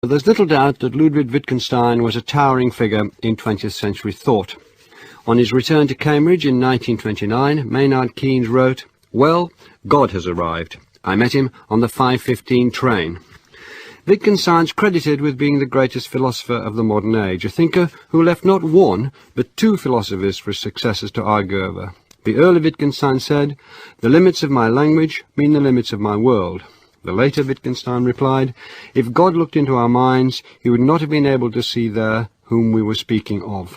There's little doubt that Ludwig Wittgenstein was a towering figure in 20th century thought. On his return to Cambridge in 1929, Maynard Keynes wrote, "Well, God has arrived. I met him on the 5:15 train." Wittgenstein's credited with being the greatest philosopher of the modern age, a thinker who left not one, but two philosophies for his successors to argue over. The early Wittgenstein said, "The limits of my language mean the limits of my world." The later Wittgenstein replied, "If God looked into our minds, he would not have been able to see there whom we were speaking of."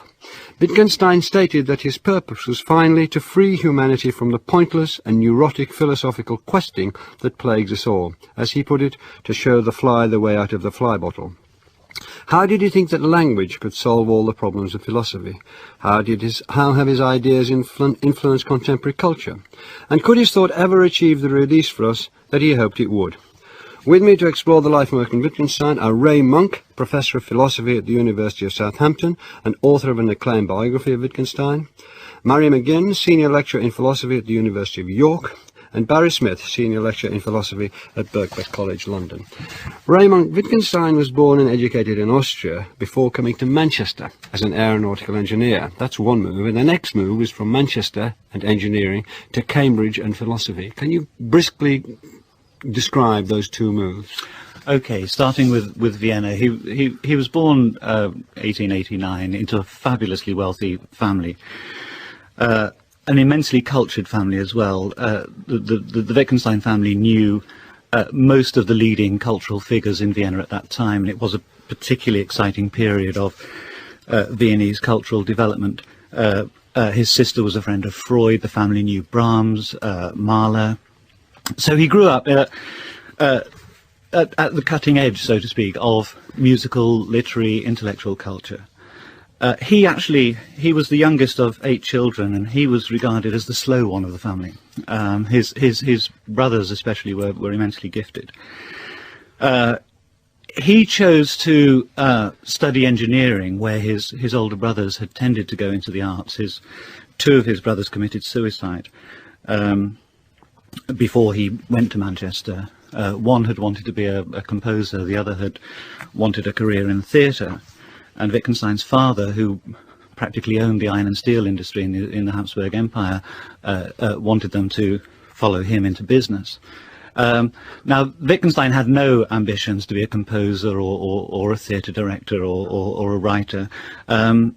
Wittgenstein stated that his purpose was finally to free humanity from the pointless and neurotic philosophical questing that plagues us all, as he put it, to show the fly the way out of the fly bottle. How did he think that language could solve all the problems of philosophy? How have his ideas influenced contemporary culture? And could his thought ever achieve the release for us that he hoped it would? With me to explore the life and work of Wittgenstein are Ray Monk, Professor of Philosophy at the University of Southampton and author of an acclaimed biography of Wittgenstein, Mary McGinn, Senior Lecturer in Philosophy at the University of York, and Barry Smith, Senior Lecturer in Philosophy at Birkbeck College, London. Ray Monk, Wittgenstein was born and educated in Austria before coming to Manchester as an aeronautical engineer. That's one move, and the next move was from Manchester and engineering to Cambridge and philosophy. Can you briskly describe those two moves? Okay, starting with Vienna. He was born 1889 into a fabulously wealthy family. An immensely cultured family as well. The Wittgenstein family knew most of the leading cultural figures in Vienna at that time, and it was a particularly exciting period of Viennese cultural development. His sister was a friend of Freud. The family knew Brahms, Mahler. So he grew up at the cutting edge, so to speak, of musical, literary, intellectual culture. He was the youngest of 8 children, and he was regarded as the slow one of the family. His brothers especially were immensely gifted. He chose to study engineering, where his older brothers had tended to go into the arts. 2 of his brothers committed suicide before he went to Manchester. One had wanted to be a composer, the other had wanted a career in theatre. And Wittgenstein's father, who practically owned the iron and steel industry in the Habsburg Empire, wanted them to follow him into business. Now, Wittgenstein had no ambitions to be a composer or a theatre director or a writer.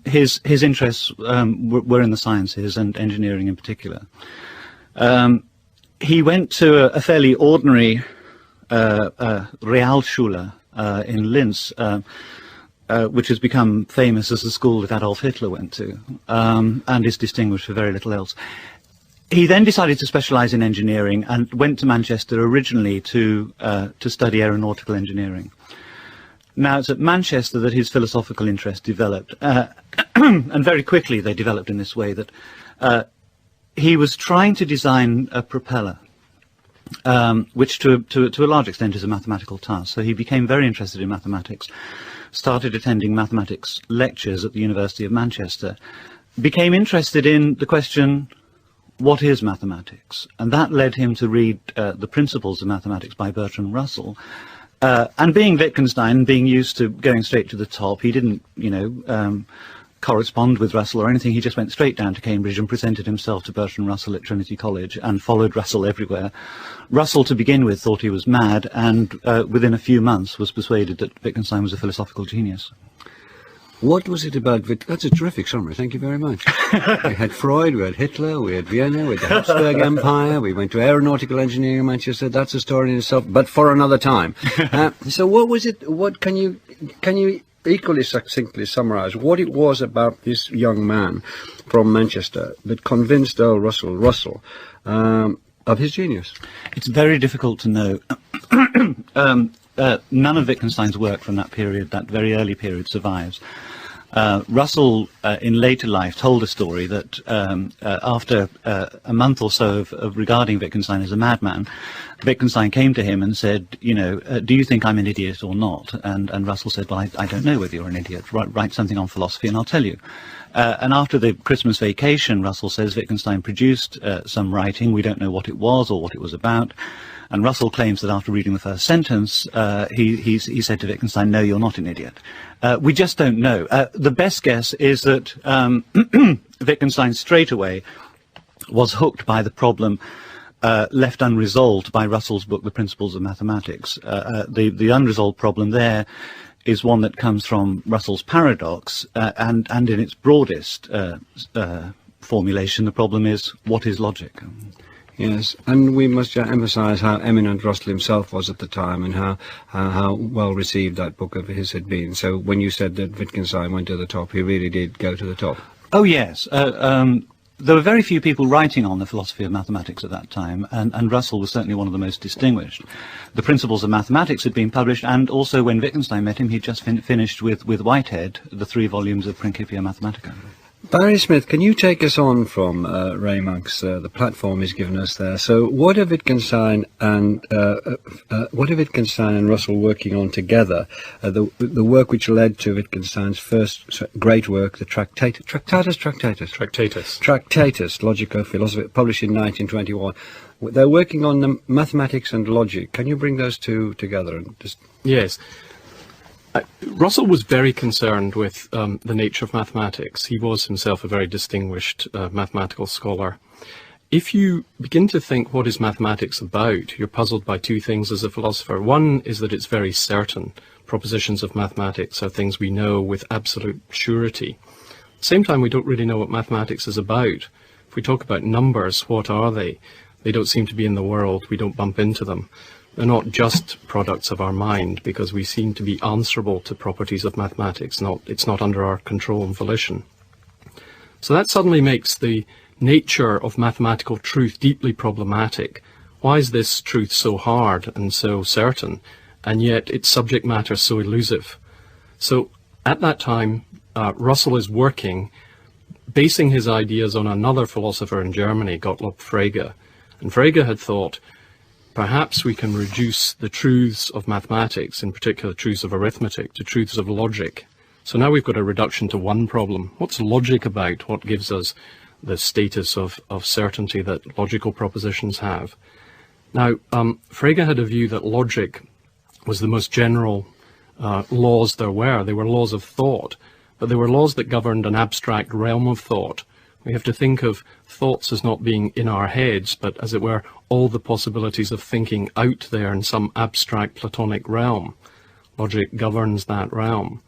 His interests were in the sciences and engineering in particular. He went to a fairly ordinary Realschule in Linz, which has become famous as the school that Adolf Hitler went to, and is distinguished for very little else. He then decided to specialize in engineering and went to Manchester originally to study aeronautical engineering. Now, it's at Manchester that his philosophical interest developed, and very quickly they developed in this way that he was trying to design a propeller, which to a large extent is a mathematical task. So he became very interested in mathematics, started attending mathematics lectures at the University of Manchester, became interested in the question, what is mathematics? And that led him to read The Principles of Mathematics by Bertrand Russell. And being Wittgenstein, being used to going straight to the top, he didn't, correspond with Russell or anything. He just went straight down to Cambridge and presented himself to Bertrand Russell at Trinity College and followed Russell everywhere. Russell, to begin with, thought he was mad, and within a few months was persuaded that Wittgenstein was a philosophical genius. What was it about That's a terrific summary, thank you very much. We had Freud, we had Hitler, we had Vienna, we had the Habsburg Empire, we went to aeronautical engineering in Manchester. That's a story in itself, but for another time. So what was it, can you equally succinctly summarize what it was about this young man from Manchester that convinced Earl Russell of his genius? It's very difficult to know. None of Wittgenstein's work from that period, that very early period, survives. Russell, in later life, told a story that after a month or so of regarding Wittgenstein as a madman, Wittgenstein came to him and said, do you think I'm an idiot or not? And Russell said, well, I don't know whether you're an idiot. Write something on philosophy and I'll tell you. And after the Christmas vacation, Russell says Wittgenstein produced some writing. We don't know what it was or what it was about. And Russell claims that after reading the first sentence, he said to Wittgenstein, no, you're not an idiot. We just don't know. The best guess is that Wittgenstein straight away was hooked by the problem left unresolved by Russell's book, The Principles of Mathematics. The unresolved problem there is one that comes from Russell's paradox, and in its broadest formulation, the problem is, what is logic? Yes, and we must emphasise how eminent Russell himself was at the time, and how well received that book of his had been. So when you said that Wittgenstein went to the top, he really did go to the top. Oh yes, there were very few people writing on the philosophy of mathematics at that time, and Russell was certainly one of the most distinguished. The Principles of Mathematics had been published, and also when Wittgenstein met him, he'd just finished with Whitehead the 3 volumes of Principia Mathematica. Barry Smith, can you take us on from Ray Monk's the platform he's given us there? So, what are Wittgenstein and Russell working on together? The work which led to Wittgenstein's first great work, the Tractatus, Logico-Philosophy, published in 1921. They're working on the mathematics and logic. Can you bring those two together and just? Yes. Russell was very concerned with the nature of mathematics. He was himself a very distinguished mathematical scholar. If you begin to think what is mathematics about, you're puzzled by 2 things as a philosopher. One is that it's very certain. Propositions of mathematics are things we know with absolute surety. At the same time, we don't really know what mathematics is about. If we talk about numbers, what are they? They don't seem to be in the world. We don't bump into them. They're not just products of our mind, because we seem to be answerable to properties of mathematics. It's not under our control and volition. So that suddenly makes the nature of mathematical truth deeply problematic. Why is this truth so hard and so certain, and yet its subject matter so elusive? So at that time, Russell is working, basing his ideas on another philosopher in Germany, Gottlob Frege. And Frege had thought, perhaps we can reduce the truths of mathematics, in particular truths of arithmetic, to truths of logic. So now we've got a reduction to one problem. What's logic about? What gives us the status of certainty that logical propositions have? Now, Frege had a view that logic was the most general laws there were. They were laws of thought, but they were laws that governed an abstract realm of thought. We have to think of thoughts as not being in our heads, but as it were, all the possibilities of thinking out there in some abstract Platonic realm. Logic governs that realm.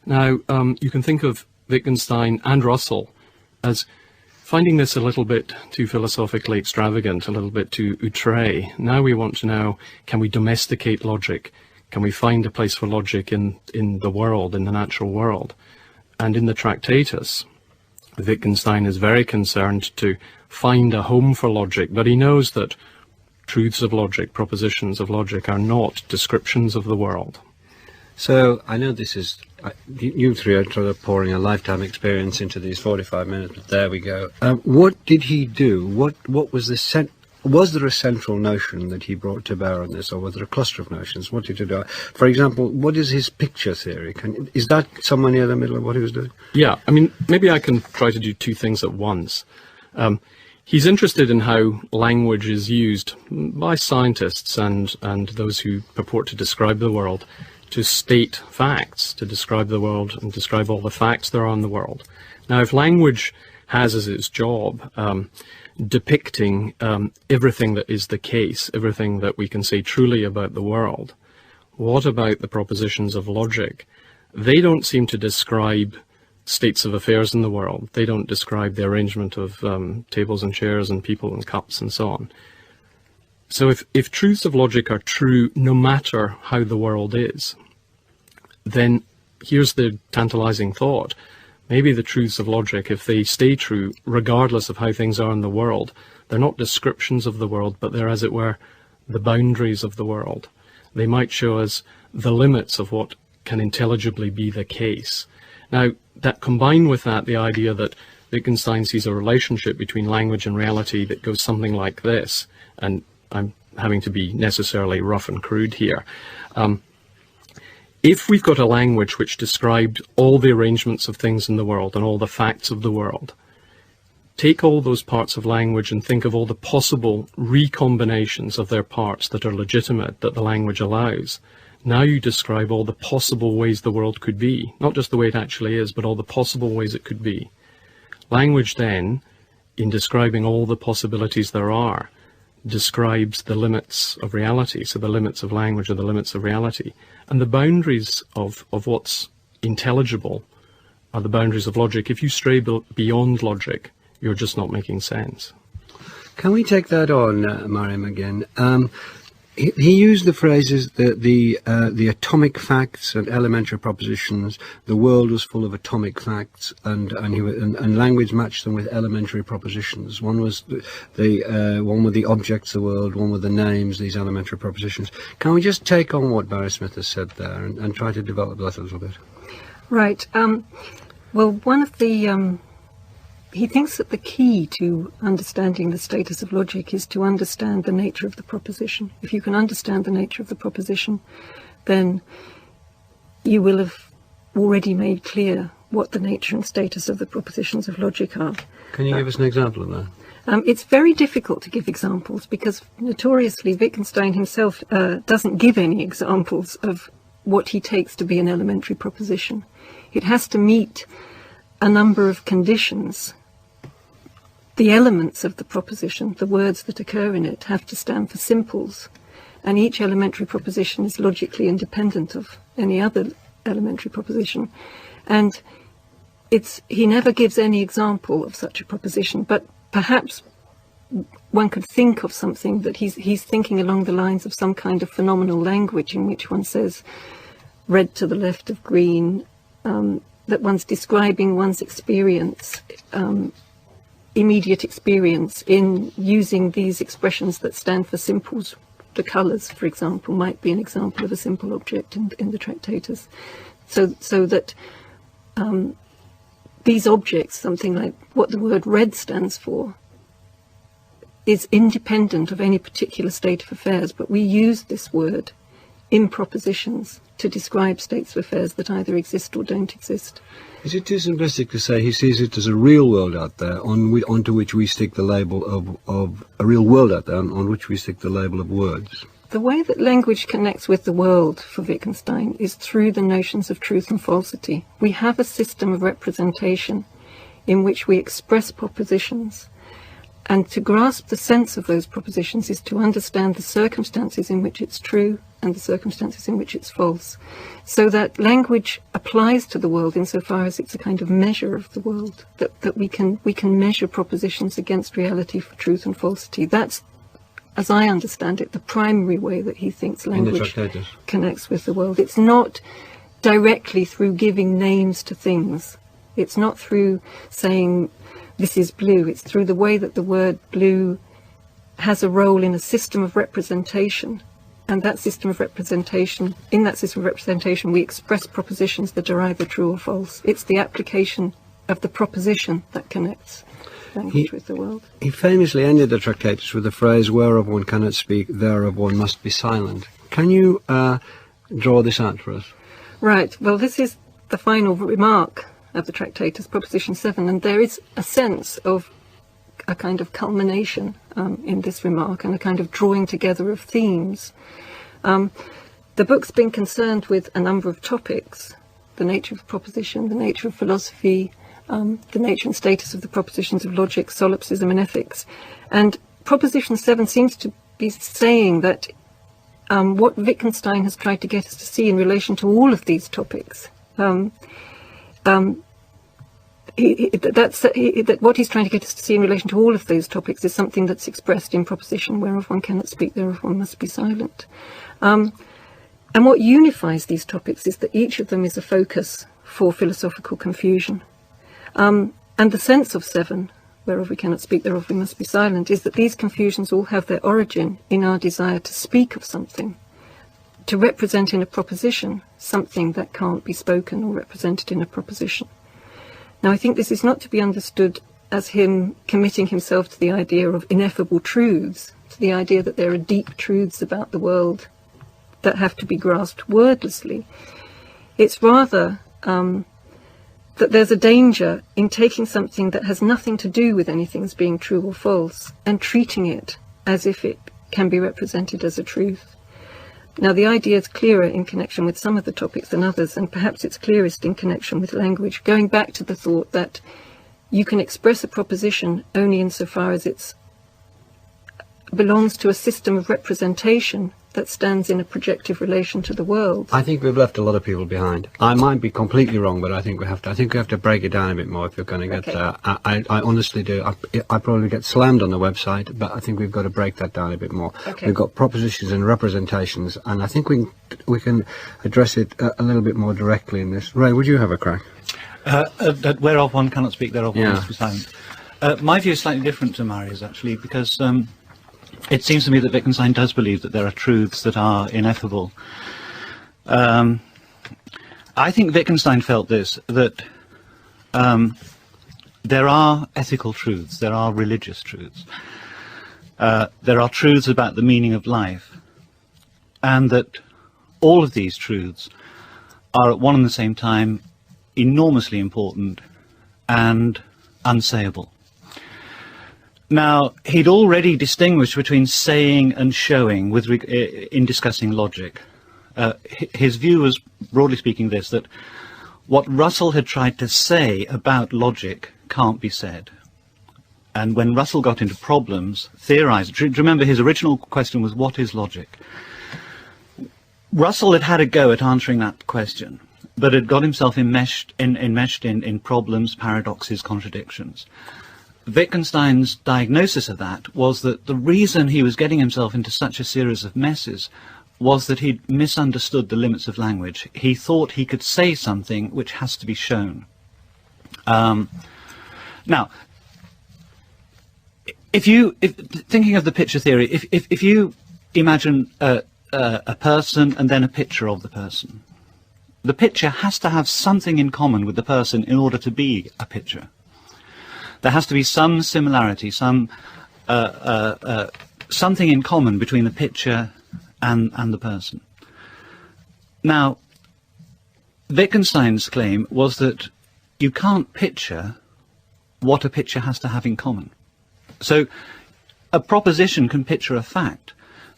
Now, you can think of Wittgenstein and Russell as finding this a little bit too philosophically extravagant, a little bit too outre. Now we want to know, can we domesticate logic? Can we find a place for logic in the world, in the natural world? And in the Tractatus, Wittgenstein is very concerned to find a home for logic, but he knows that truths of logic, propositions of logic, are not descriptions of the world. So I know this is, you 3 are sort of pouring a lifetime experience into these 45 minutes, but there we go. What did he do? What was the was there a central notion that he brought to bear on this, or was there a cluster of notions? What did he do? For example, what is his picture theory? Is that somewhere near the middle of what he was doing? Yeah, I mean, maybe I can try to do 2 things at once. He's interested in how language is used by scientists and those who purport to describe the world to state facts, to describe the world and describe all the facts there are in the world. Now, if language has as its job depicting everything that is the case, everything that we can say truly about the world, what about the propositions of logic? They don't seem to describe states of affairs in the world. They don't describe the arrangement of tables and chairs and people and cups and so on. So if truths of logic are true no matter how the world is, then here's the tantalizing thought. Maybe the truths of logic, if they stay true, regardless of how things are in the world, they're not descriptions of the world, but they're, as it were, the boundaries of the world. They might show us the limits of what can intelligibly be the case. Now, that combined with that, the idea that Wittgenstein sees a relationship between language and reality that goes something like this, and I'm having to be necessarily rough and crude here. If we've got a language which described all the arrangements of things in the world and all the facts of the world, take all those parts of language and think of all the possible recombinations of their parts that are legitimate, that the language allows. Now you describe all the possible ways the world could be, not just the way it actually is, but all the possible ways it could be. Language then, in describing all the possibilities there are, describes the limits of reality. So the limits of language are the limits of reality. And the boundaries of what's intelligible are the boundaries of logic. If you stray beyond logic, you're just not making sense. Can we take that on, Mariam, again? He used the phrases the atomic facts and elementary propositions. The world was full of atomic facts, and language matched them with elementary propositions. One was one with the objects of the world, one with the names. These elementary propositions. Can we just take on what Barry Smith has said there and try to develop that a little bit? Right. Well, one of the he thinks that the key to understanding the status of logic is to understand the nature of the proposition. If you can understand the nature of the proposition, then you will have already made clear what the nature and status of the propositions of logic are. Can you give us an example of that? It's very difficult to give examples because notoriously Wittgenstein himself doesn't give any examples of what he takes to be an elementary proposition. It has to meet a number of conditions. The elements of the proposition, the words that occur in it, have to stand for simples, and each elementary proposition is logically independent of any other elementary proposition. And he never gives any example of such a proposition, but perhaps one could think of something that he's thinking along the lines of some kind of phenomenal language in which one says red to the left of green, that one's describing one's experience, immediate experience, in using these expressions that stand for simples. The colours, for example, might be an example of a simple object in the Tractatus. So that these objects, something like what the word red stands for, is independent of any particular state of affairs, but we use this word in propositions to describe states of affairs that either exist or don't exist. Is it too simplistic to say he sees it as a real world out there onto which we stick the label of a real world out there on which we stick the label of words? The way that language connects with the world for Wittgenstein is through the notions of truth and falsity. We have a system of representation in which we express propositions, and to grasp the sense of those propositions is to understand the circumstances in which it's true and the circumstances in which it's false. So that language applies to the world insofar as it's a kind of measure of the world, that we can measure propositions against reality for truth and falsity. That's, as I understand it, the primary way that he thinks language connects with the world. It's not directly through giving names to things. It's not through saying this is blue. It's through the way that the word blue has a role in a system of representation. And that system of representation, in that system of representation, we express propositions that are either true or false. It's the application of the proposition that connects language with the world. He famously ended the Tractatus with the phrase, whereof one cannot speak, thereof one must be silent. Can you draw this out for us? Right. Well, this is the final remark of the Tractatus, Proposition 7, and there is a sense of a kind of culmination in this remark and a kind of drawing together of themes. The book's been concerned with a number of topics: the nature of proposition, the nature of philosophy, the nature and status of the propositions of logic, solipsism and ethics. And Proposition 7 seems to be saying that what Wittgenstein has tried to get us to see in relation to all of these topics, that what he's trying to get us to see in relation to all of those topics is something that's expressed in proposition, whereof one cannot speak, thereof one must be silent. And what unifies these topics is that each of them is a focus for philosophical confusion. And the sense of 7, whereof we cannot speak, thereof we must be silent, is that these confusions all have their origin in our desire to speak of something, to represent in a proposition something that can't be spoken or represented in a proposition. Now, I think this is not to be understood as him committing himself to the idea of ineffable truths, to the idea that there are deep truths about the world that have to be grasped wordlessly. It's rather that there's a danger in taking something that has nothing to do with anything as being true or false and treating it as if it can be represented as a truth. Now, the idea is clearer in connection with some of the topics than others, and perhaps it's clearest in connection with language, going back to the thought that you can express a proposition only insofar as it belongs to a system of representation that stands in a projective relation to the world. I think we've left a lot of people behind. I might be completely wrong, but I think we have to break it down a bit more if we're going to get there. I honestly do. I probably get slammed on the website, but I think we've got to break that down a bit more. Okay. We've got propositions and representations, and I think we can address it a little bit more directly in this. Ray, would you have a crack? That whereof one cannot speak, thereof one Yeah. must be silent. My view is slightly different to Maria's, actually, because it seems to me that Wittgenstein does believe that there are truths that are ineffable. I think Wittgenstein felt this, that there are ethical truths, there are religious truths, there are truths about the meaning of life, and that all of these truths are at one and the same time enormously important and unsayable. Now, he'd already distinguished between saying and showing in discussing logic. His view was, broadly speaking, this, that what Russell had tried to say about logic can't be said. And when Russell got into problems, theorized, do you remember his original question was, what is logic? Russell had a go at answering that question, but had got himself enmeshed in problems, paradoxes, contradictions. Wittgenstein's diagnosis of that was that the reason he was getting himself into such a series of messes was that he'd misunderstood the limits of language. He thought he could say something which has to be shown. Now, thinking of the picture theory, if you imagine a person and then a picture of the person, the picture has to have something in common with the person in order to be a picture. There has to be some similarity, something in common between the picture and the person. Now, Wittgenstein's claim was that you can't picture what a picture has to have in common. So a proposition can picture a fact,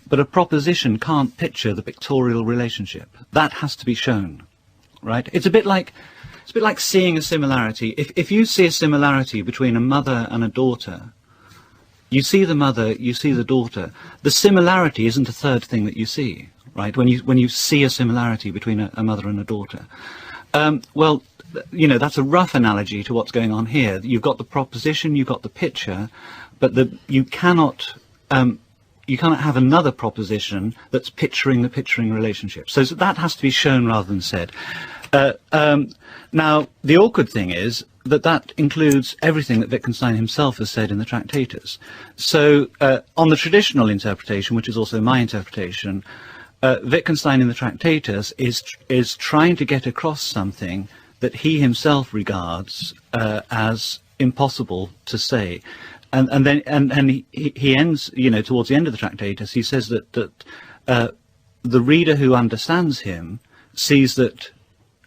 but a proposition can't picture the pictorial relationship. That has to be shown, right? It's a bit like seeing a similarity. If you see a similarity between a mother and a daughter, you see the mother, you see the daughter. The similarity isn't a third thing that you see, right? When you see a similarity between a mother and a daughter. Well, you know, that's a rough analogy to what's going on here. You've got the proposition, you've got the picture, but you cannot have another proposition that's picturing the picturing relationship. So that has to be shown rather than said. Now, the awkward thing is that includes everything that Wittgenstein himself has said in the Tractatus. So, on the traditional interpretation, which is also my interpretation, Wittgenstein in the Tractatus is trying to get across something that he himself regards as impossible to say. And then he ends, you know, towards the end of the Tractatus, he says that the reader who understands him sees that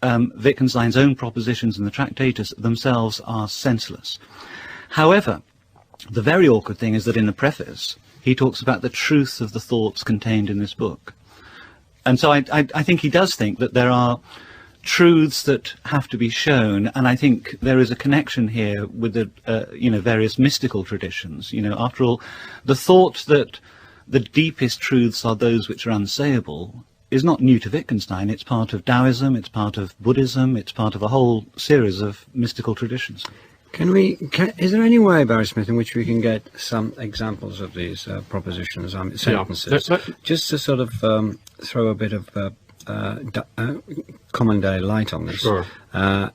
Wittgenstein's own propositions in the Tractatus themselves are senseless. However, the very awkward thing is that in the preface, he talks about the truth of the thoughts contained in this book. And so I think he does think that there are truths that have to be shown, and I think there is a connection here with the various mystical traditions. You know, after all, the thought that the deepest truths are those which are unsayable is not new to Wittgenstein. It's part of Taoism, it's part of Buddhism, it's part of a whole series of mystical traditions. Is there any way, Barry Smith, in which we can get some examples of these propositions, sentences, just to sort of throw a bit of common day light on this? Sure.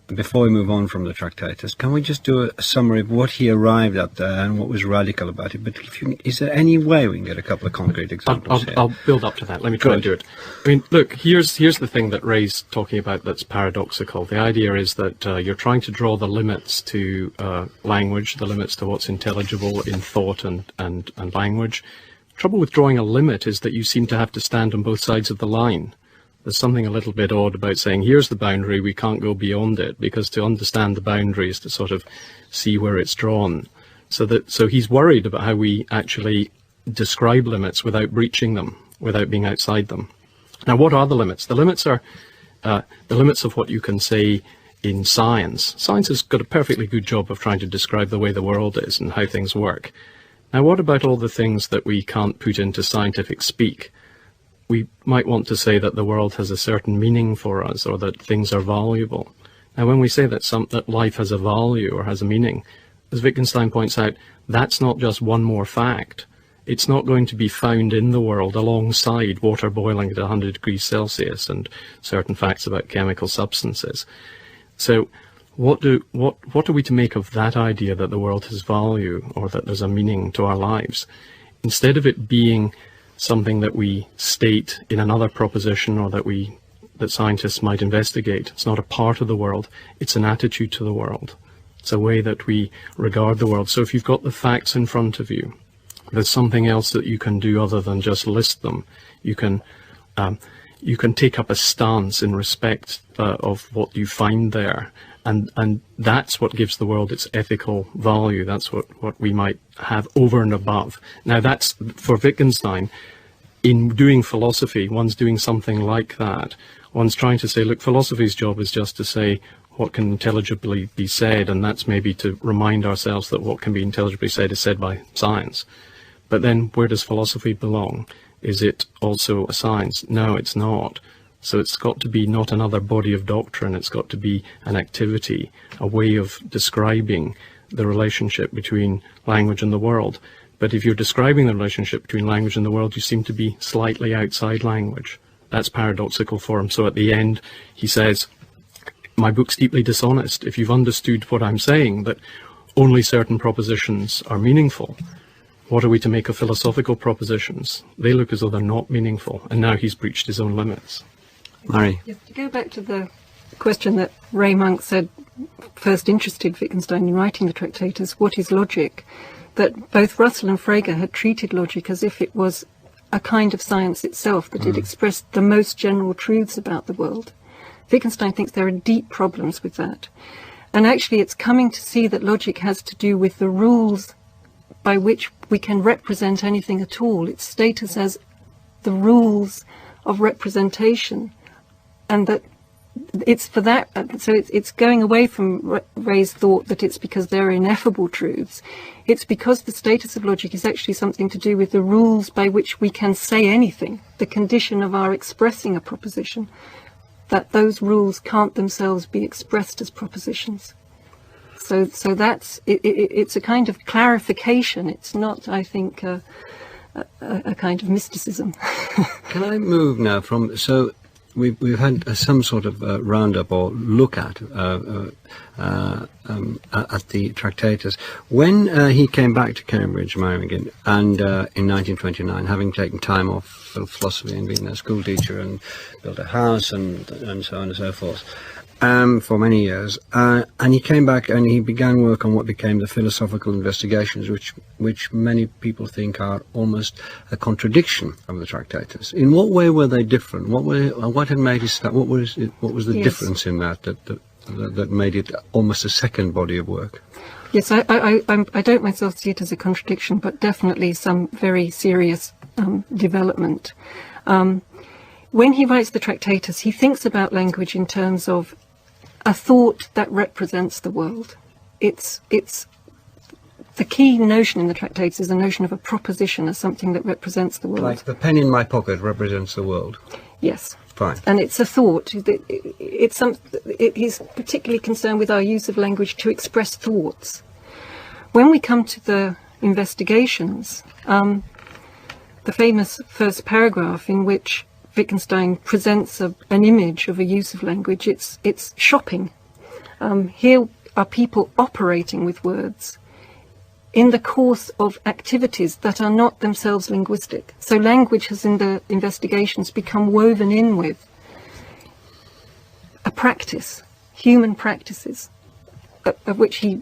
Before we move on from the Tractatus, can we just do a summary of what he arrived at there and what was radical about it? But is there any way we can get a couple of concrete examples here? I'll build up to that. Let me try and do it. I mean, look, here's the thing that Ray's talking about that's paradoxical. The idea is that you're trying to draw the limits to language, the limits to what's intelligible in thought and language, trouble with drawing a limit is that you seem to have to stand on both sides of the line. There's something a little bit odd about saying, here's the boundary, we can't go beyond it, because to understand the boundary is to sort of see where it's drawn. So he's worried about how we actually describe limits without breaching them, without being outside them. Now, what are the limits? The limits are the limits of what you can say in science. Science has got a perfectly good job of trying to describe the way the world is and how things work. Now, what about all the things that we can't put into scientific speak? We might want to say that the world has a certain meaning for us, or that things are valuable. Now, when we say that life has a value or has a meaning, as Wittgenstein points out, that's not just one more fact. It's not going to be found in the world alongside water boiling at 100 degrees Celsius and certain facts about chemical substances. So what are we to make of that idea that the world has value, or that there's a meaning to our lives? Instead of it being something that we state in another proposition, or that scientists might investigate, it's not a part of the world, it's an attitude to the world. It's a way that we regard the world. So if you've got the facts in front of you, there's something else that you can do other than just list them. You can take up a stance in respect of what you find there, and that's what gives the world its ethical value. That's what we might have over and above. Now, that's for Wittgenstein. In doing philosophy, one's doing something like that. One's trying to say, look, philosophy's job is just to say what can intelligibly be said, and that's maybe to remind ourselves that what can be intelligibly said is said by science. But then where does philosophy belong? Is it also a science? No, it's not. So it's got to be not another body of doctrine, it's got to be an activity, a way of describing the relationship between language and the world. But if you're describing the relationship between language and the world, you seem to be slightly outside language. That's paradoxical for him. So at the end, he says, my book's deeply dishonest. If you've understood what I'm saying, that only certain propositions are meaningful, what are we to make of philosophical propositions? They look as though they're not meaningful, and now he's breached his own limits. Murray? Yes, to go back to the question that Ray Monk said first interested Wittgenstein in writing the Tractatus, what is logic? That both Russell and Frege had treated logic as if it was a kind of science itself, that it expressed the most general truths about the world. Wittgenstein thinks there are deep problems with that. And actually it's coming to see that logic has to do with the rules by which we can represent anything at all. Its status as the rules of representation, and that it's for that, so it's going away from Ray's thought that it's because they're ineffable truths. It's because the status of logic is actually something to do with the rules by which we can say anything, the condition of our expressing a proposition, that those rules can't themselves be expressed as propositions. So that's it's a kind of clarification. It's not, I think, a kind of mysticism. Can I move now from, so we've had some sort of roundup or look at the Tractatus. When he came back to Cambridge, Marrington, and in 1929, having taken time off from philosophy and being a school teacher and built a house and so on and so forth, for many years, and he came back and he began work on what became the philosophical investigations, which many people think are almost a contradiction of the Tractatus. In what way were they different? What had made it start? What was the difference in that made it almost a second body of work? Yes, I don't myself see it as a contradiction, but definitely some very serious development. When he writes the Tractatus, he thinks about language in terms of a thought that represents the world. It's the key notion in the Tractatus is the notion of a proposition as something that represents the world. Like the pen in my pocket represents the world. Yes. Fine. And it's a thought. He's particularly concerned with our use of language to express thoughts. When we come to the investigations, the famous first paragraph in which Wittgenstein presents an image of a use of language, it's shopping. Here are people operating with words in the course of activities that are not themselves linguistic. So language has in the investigations become woven in with a practice, human practices, of which he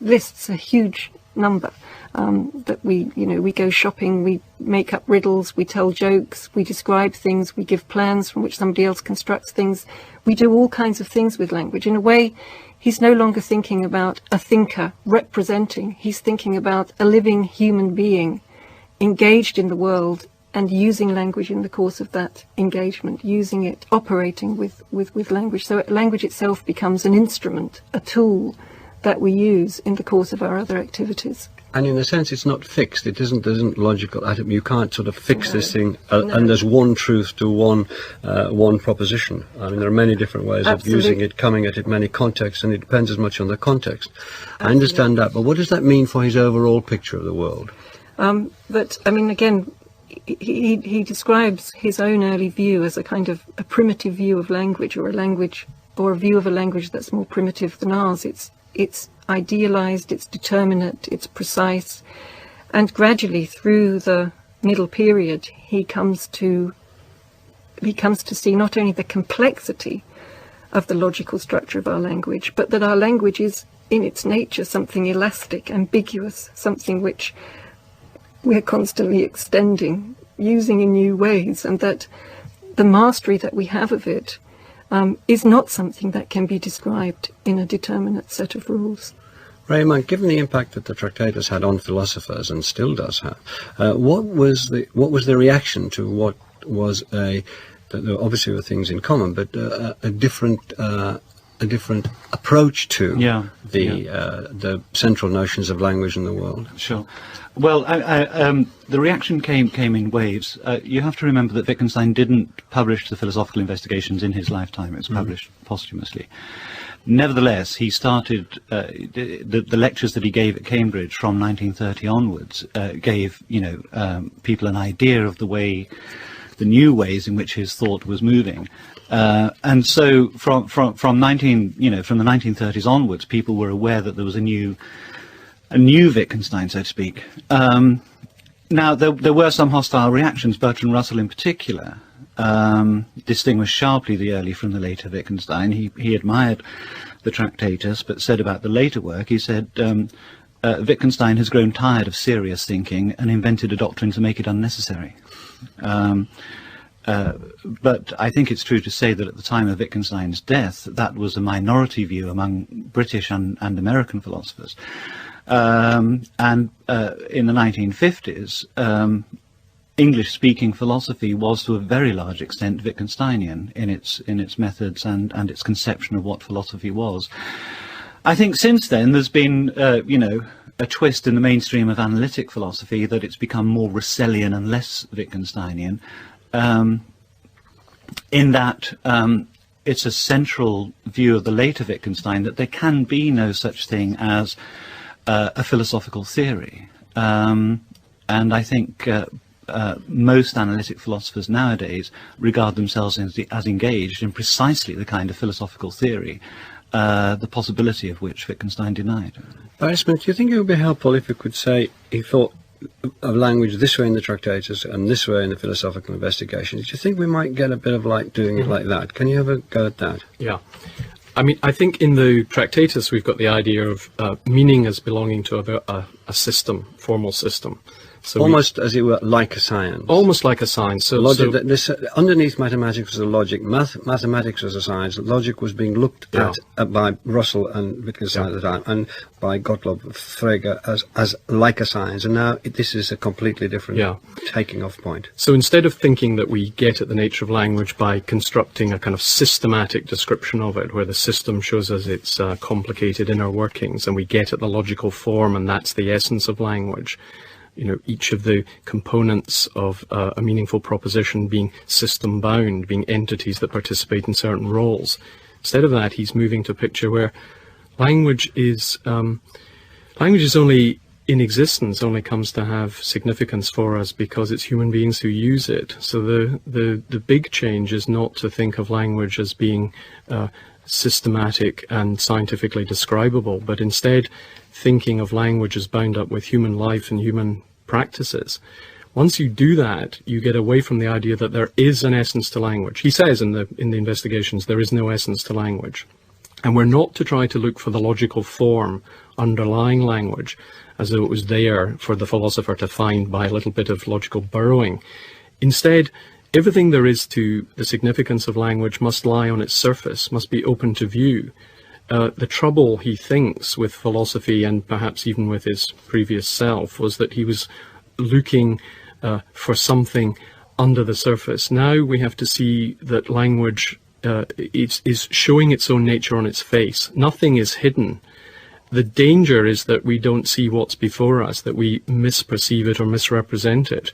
lists a huge number. That we go shopping, we make up riddles, we tell jokes, we describe things, we give plans from which somebody else constructs things. We do all kinds of things with language. In a way, he's no longer thinking about a thinker representing. He's thinking about a living human being engaged in the world and using language in the course of that engagement, using it, operating with language. So language itself becomes an instrument, a tool that we use in the course of our other activities. And in a sense, it's not fixed. It isn't logical. You can't sort of fix this thing, and there's one truth to one proposition. I mean, there are many different ways of using it, coming at it, many contexts, and it depends as much on the context. I understand that, but what does that mean for his overall picture of the world? But I mean, again, he describes his own early view as a kind of a primitive view of language, or a view of a language that's more primitive than ours. It's idealized, it's determinate, it's precise, and gradually through the middle period he comes to see not only the complexity of the logical structure of our language, but that our language is in its nature something elastic, ambiguous, something which we're constantly extending, using in new ways, and that the mastery that we have of it is not something that can be described in a determinate set of rules. Raymond, given the impact that the Tractatus had on philosophers, and still does have, what was the reaction to what was obviously were things in common, but a different approach to the central notions of language in the world? Sure. Well, the reaction came in waves. You have to remember that Wittgenstein didn't publish the Philosophical Investigations in his lifetime. It was published posthumously. Nevertheless, he started the lectures that he gave at Cambridge from 1930 onwards, gave people an idea of the new ways in which his thought was moving. And so from the 1930s onwards, people were aware that there was a new Wittgenstein, so to speak. Now, there were some hostile reactions. Bertrand Russell, in particular, distinguished sharply the early from the later Wittgenstein. He admired the Tractatus, but said about the later work, he said, Wittgenstein has grown tired of serious thinking and invented a doctrine to make it unnecessary. But I think it's true to say that at the time of Wittgenstein's death, that was a minority view among British and American philosophers. And in the 1950s, English-speaking philosophy was to a very large extent Wittgensteinian in its methods and its conception of what philosophy was. I think since then there's been, a twist in the mainstream of analytic philosophy, that it's become more Russellian and less Wittgensteinian, in that it's a central view of the later Wittgenstein that there can be no such thing as a philosophical theory. And I think most analytic philosophers nowadays regard themselves as engaged in precisely the kind of philosophical theory, the possibility of which Wittgenstein denied. Barry Smith, do you think it would be helpful if you could say he thought of language this way in the Tractatus and this way in the Philosophical Investigations? Do you think we might get a bit of like doing it like that? Can you have a go at that? Yeah. I mean, I think in the Tractatus we've got the idea of meaning as belonging to a system, formal system. So almost as it were like a science. Almost like a science. So, logic, underneath mathematics was a logic. Mathematics was a science. Logic was being looked at by Russell and Wittgenstein at the time, and by Gottlob Frege as like a science. And now this is a completely different taking off point. So instead of thinking that we get at the nature of language by constructing a kind of systematic description of it, where the system shows us its complicated inner workings, and we get at the logical form, and that's the essence of language, each of the components of a meaningful proposition being system-bound, being entities that participate in certain roles. Instead of that, he's moving to a picture where language is only in existence, only comes to have significance for us because it's human beings who use it. So the big change is not to think of language as being systematic and scientifically describable, but instead thinking of language as bound up with human life and human practices. Once you do that, you get away from the idea that there is an essence to language. He says in the Investigations there is no essence to language. And we're not to try to look for the logical form underlying language, as though it was there for the philosopher to find by a little bit of logical burrowing. Instead, everything there is to the significance of language must lie on its surface, must be open to view. The trouble, he thinks, with philosophy, and perhaps even with his previous self, was that he was looking for something under the surface. Now we have to see that language is showing its own nature on its face. Nothing is hidden. The danger is that we don't see what's before us, that we misperceive it or misrepresent it.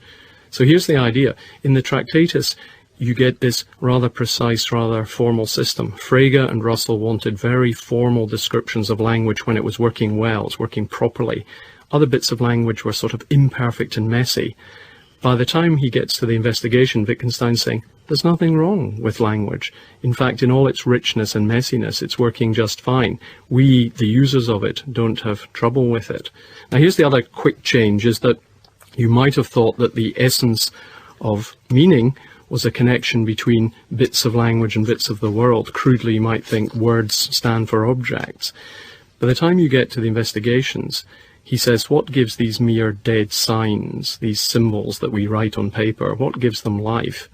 So here's the idea. In the Tractatus, you get this rather precise, rather formal system. Frege and Russell wanted very formal descriptions of language when it was working well, it's working properly. Other bits of language were sort of imperfect and messy. By the time he gets to the investigation, Wittgenstein's saying, there's nothing wrong with language. In fact, in all its richness and messiness, it's working just fine. We, the users of it, don't have trouble with it. Now, here's the other quick change, is that you might have thought that the essence of meaning was a connection between bits of language and bits of the world. Crudely, you might think words stand for objects. By the time you get to the investigations, he says, what gives these mere dead signs, these symbols that we write on paper, what gives them life?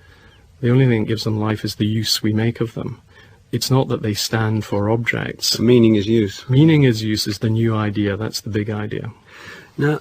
The only thing that gives them life is the use we make of them. It's not that they stand for objects. Meaning is use. Meaning is use is the new idea. That's the big idea. Now,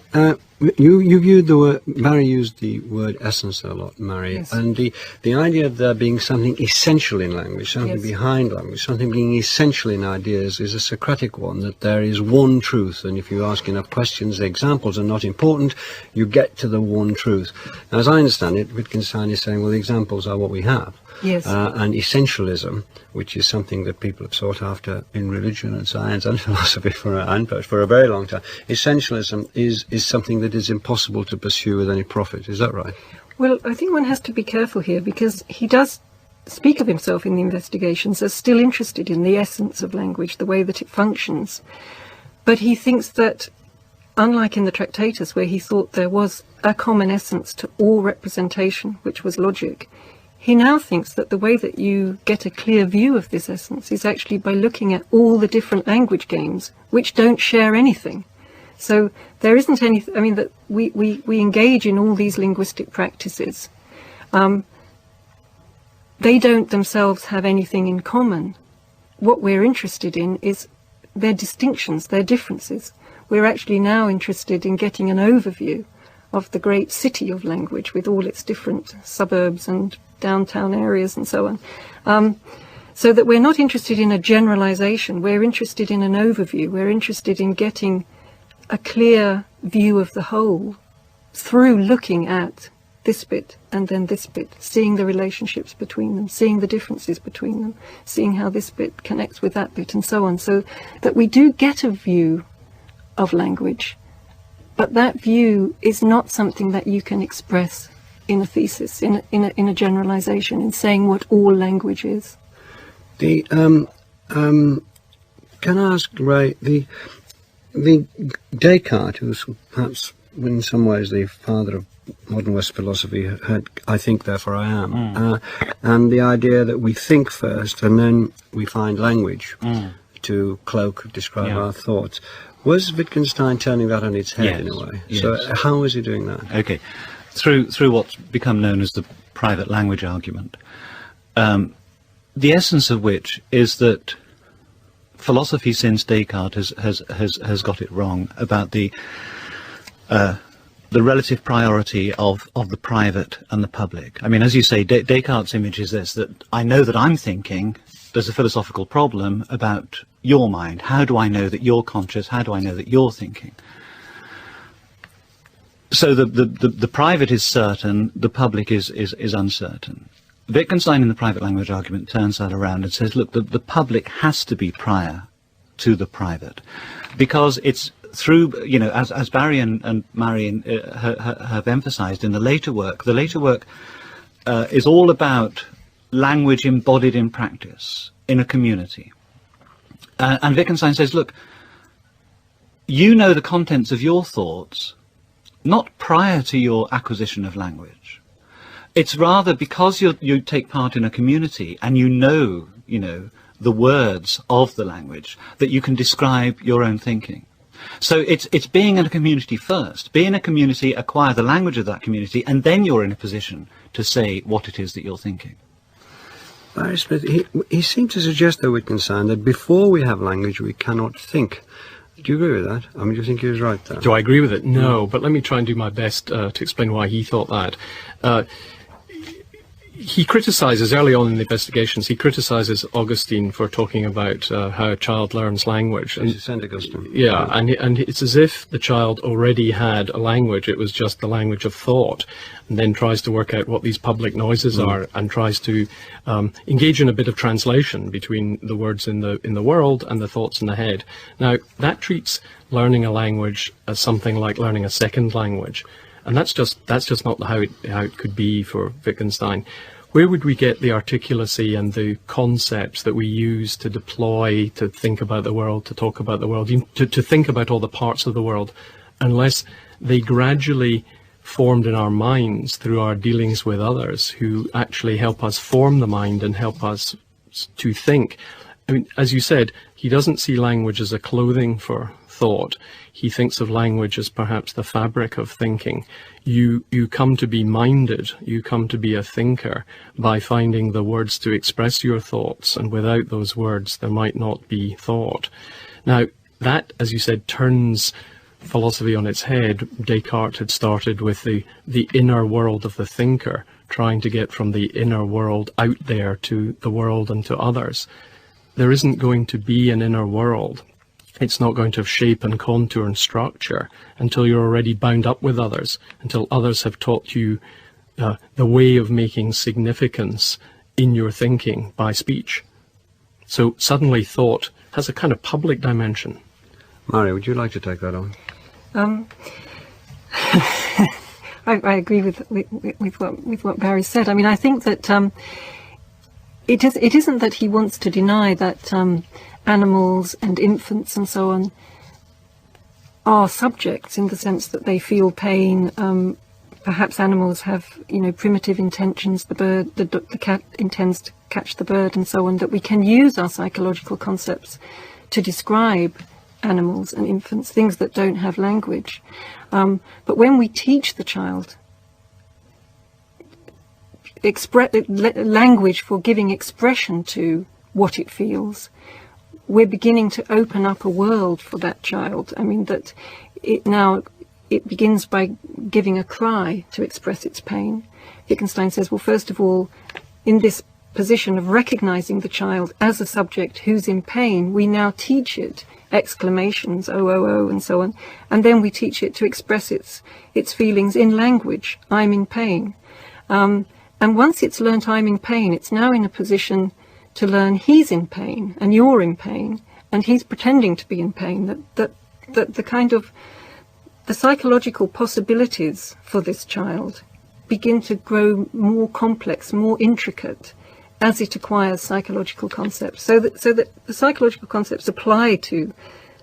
you viewed the word, Mary used the word essence a lot, Mary, Yes. and the idea of there being something essential in language, something Yes. behind language, something being essential in ideas is a Socratic one, that there is one truth, and if you ask enough questions, the examples are not important, you get to the one truth. Now, as I understand it, Wittgenstein is saying, well, the examples are what we have. Yes. And essentialism, which is something that people have sought after in religion and science and philosophy for a very long time, essentialism is something that is impossible to pursue with any profit. Is that right? Well, I think one has to be careful here, because he does speak of himself in the investigations as still interested in the essence of language, the way that it functions. But he thinks that, unlike in the Tractatus, where he thought there was a common essence to all representation, which was logic, he now thinks that the way that you get a clear view of this essence is actually by looking at all the different language games, which don't share anything. So there isn't any, I mean, that we engage in all these linguistic practices. They don't themselves have anything in common. What we're interested in is their distinctions, their differences. We're actually now interested in getting an overview of the great city of language with all its different suburbs and downtown areas and so on. So that we're not interested in a generalization, we're interested in an overview, we're interested in getting a clear view of the whole through looking at this bit and then this bit, seeing the relationships between them, seeing the differences between them, seeing how this bit connects with that bit and so on, so that we do get a view of language, but that view is not something that you can express in a thesis, in a generalization, in saying what all language is. Can I ask, Ray, the Descartes, who's perhaps in some ways the father of modern West philosophy, had, I think, therefore I am, and the idea that we think first and then we find language to cloak, describe our thoughts. Was Wittgenstein turning that on its head in a way? Yes. So how is he doing that? Okay. Through what's become known as the private language argument, the essence of which is that philosophy since Descartes has got it wrong about the relative priority of the private and the public. I mean, as you say, Descartes' image is this, that I know that I'm thinking. There's a philosophical problem about your mind. How do I know that you're conscious? How do I know that you're thinking? So the private is certain, the public is uncertain. Wittgenstein in the private language argument turns that around and says, look, the public has to be prior to the private, because it's through, you know, as Barry and Marion have emphasized in the later work is all about language embodied in practice in a community. And Wittgenstein says, look, you know the contents of your thoughts not prior to your acquisition of language. It's rather because you take part in a community and you know the words of the language that you can describe your own thinking. So it's being in a community first. Be in a community, acquire the language of that community, and then you're in a position to say what it is that you're thinking. Barry Smith, he seemed to suggest, though, Wittgenstein, that before we have language, we cannot think. Do you agree with that? I mean, do you think he was right there? Do I agree with it? No, but let me try and do my best to explain why he thought that. He criticizes, early on in the investigations, he criticizes Augustine for talking about how a child learns language. This is St. Augustine. Yeah, and it's as if the child already had a language. It was just the language of thought, and then tries to work out what these public noises are, and tries to engage in a bit of translation between the words in the world and the thoughts in the head. Now, that treats learning a language as something like learning a second language. And that's just not how it could be for Wittgenstein. Where would we get the articulacy and the concepts that we use to deploy, to think about the world, to talk about the world, to think about all the parts of the world, unless they gradually formed in our minds through our dealings with others who actually help us form the mind and help us to think? I mean, as you said, he doesn't see language as a clothing for thought. He thinks of language as perhaps the fabric of thinking. You come to be minded, you come to be a thinker by finding the words to express your thoughts, and without those words there might not be thought. Now, that, as you said, turns philosophy on its head. Descartes had started with the inner world of the thinker, trying to get from the inner world out there to the world and to others. There isn't going to be an inner world. It's not going to have shape and contour and structure until you're already bound up with others, until others have taught you the way of making significance in your thinking by speech. So suddenly thought has a kind of public dimension. Mario, would you like to take that on? I agree with what Barry said. I mean, I think that it isn't that he wants to deny that animals and infants and so on are subjects in the sense that they feel pain. Perhaps animals have, primitive intentions. The cat intends to catch the bird and so on. That we can use our psychological concepts to describe animals and infants, things that don't have language. But when we teach the child language for giving expression to what it feels, we're beginning to open up a world for that child. I mean, that it begins by giving a cry to express its pain. Wittgenstein says, well, first of all, in this position of recognizing the child as a subject who's in pain, we now teach it exclamations, oh, oh, oh, and so on. And then we teach it to express its feelings in language. I'm in pain. And once it's learnt I'm in pain, it's now in a position to learn he's in pain and you're in pain and he's pretending to be in pain. That the kind of the psychological possibilities for this child begin to grow more complex, more intricate as it acquires psychological concepts. So that the psychological concepts apply to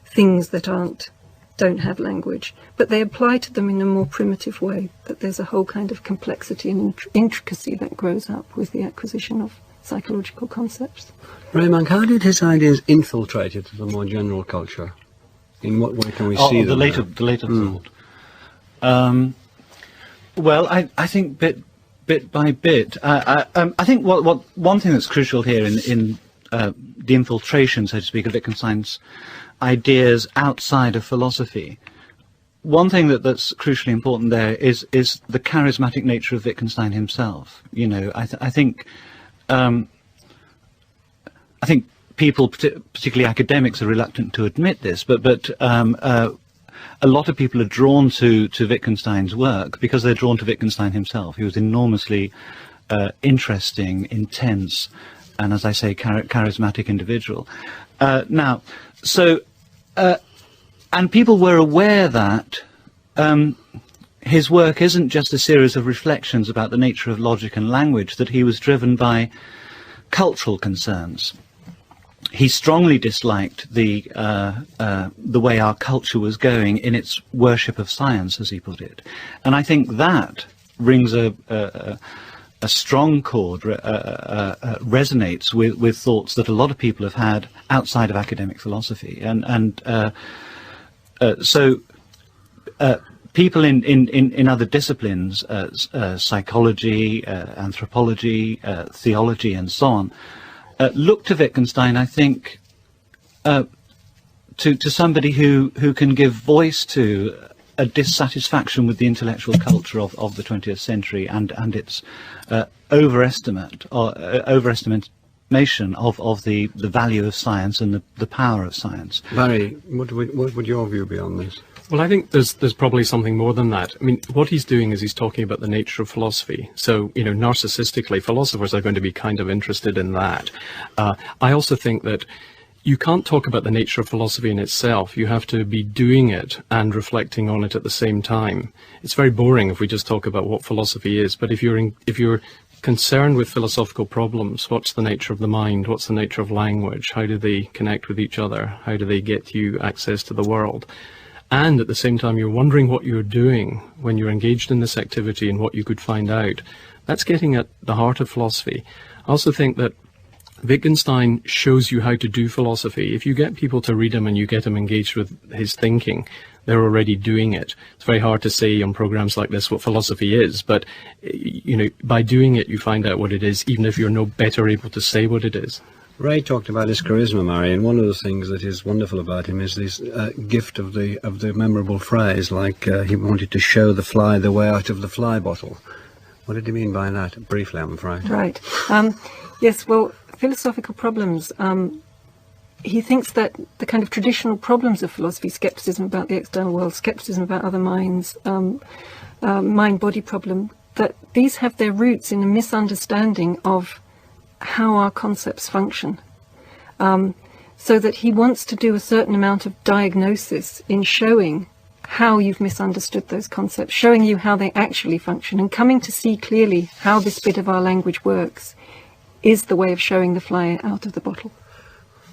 things that don't have language, but they apply to them in a more primitive way, that there's a whole kind of complexity and intricacy that grows up with the acquisition of psychological concepts. Raymond, how did his ideas infiltrate into the more general culture? In what way can we see them? The later thought. Well, I think bit by bit. I think what one thing that's crucial here in the infiltration, so to speak, of Wittgenstein's ideas outside of philosophy. One thing that's crucially important there is the charismatic nature of Wittgenstein himself. I think people, particularly academics, are reluctant to admit this, but a lot of people are drawn to Wittgenstein's work because they're drawn to Wittgenstein himself. He was enormously interesting, intense, and, as I say, charismatic individual. And people were aware that his work isn't just a series of reflections about the nature of logic and language, that he was driven by cultural concerns. He strongly disliked the way our culture was going in its worship of science, as he put it. And I think that rings a a strong chord resonates with thoughts that a lot of people have had outside of academic philosophy, and so people in other disciplines, psychology, anthropology, theology, and so on, look to Wittgenstein, I think, to somebody who can give voice to a dissatisfaction with the intellectual culture of the 20th century and its overestimation of the value of science and the power of science. Barry, what would your view be on this? Well, I think there's probably something more than that. I mean, what he's doing is he's talking about the nature of philosophy. So, you know, narcissistically, philosophers are going to be kind of interested in that. I also think that you can't talk about the nature of philosophy in itself. You have to be doing it and reflecting on it at the same time. It's very boring if we just talk about what philosophy is, but if you're concerned with philosophical problems, what's the nature of the mind? What's the nature of language? How do they connect with each other? How do they get you access to the world? And at the same time, you're wondering what you're doing when you're engaged in this activity and what you could find out. That's getting at the heart of philosophy. I also think that Wittgenstein shows you how to do philosophy. If you get people to read him and you get them engaged with his thinking, they're already doing it. It's very hard to say on programs like this what philosophy is, but you know, by doing it, you find out what it is, even if you're no better able to say what it is. Ray talked about his charisma, Murray, and one of the things that is wonderful about him is this gift of the memorable phrase, like he wanted to show the fly the way out of the fly bottle. What did he mean by that? Briefly, I'm afraid. Right. Yes, well, philosophical problems. He thinks that the kind of traditional problems of philosophy, skepticism about the external world, skepticism about other minds, mind-body problem, that these have their roots in a misunderstanding of how our concepts function. So that he wants to do a certain amount of diagnosis in showing how you've misunderstood those concepts, showing you how they actually function, and coming to see clearly how this bit of our language works is the way of showing the fly out of the bottle.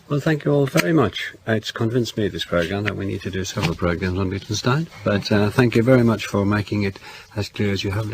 Well, thank you all very much. It's convinced me, this programme, that we need to do several programmes on Wittgenstein, but thank you very much for making it as clear as you have done.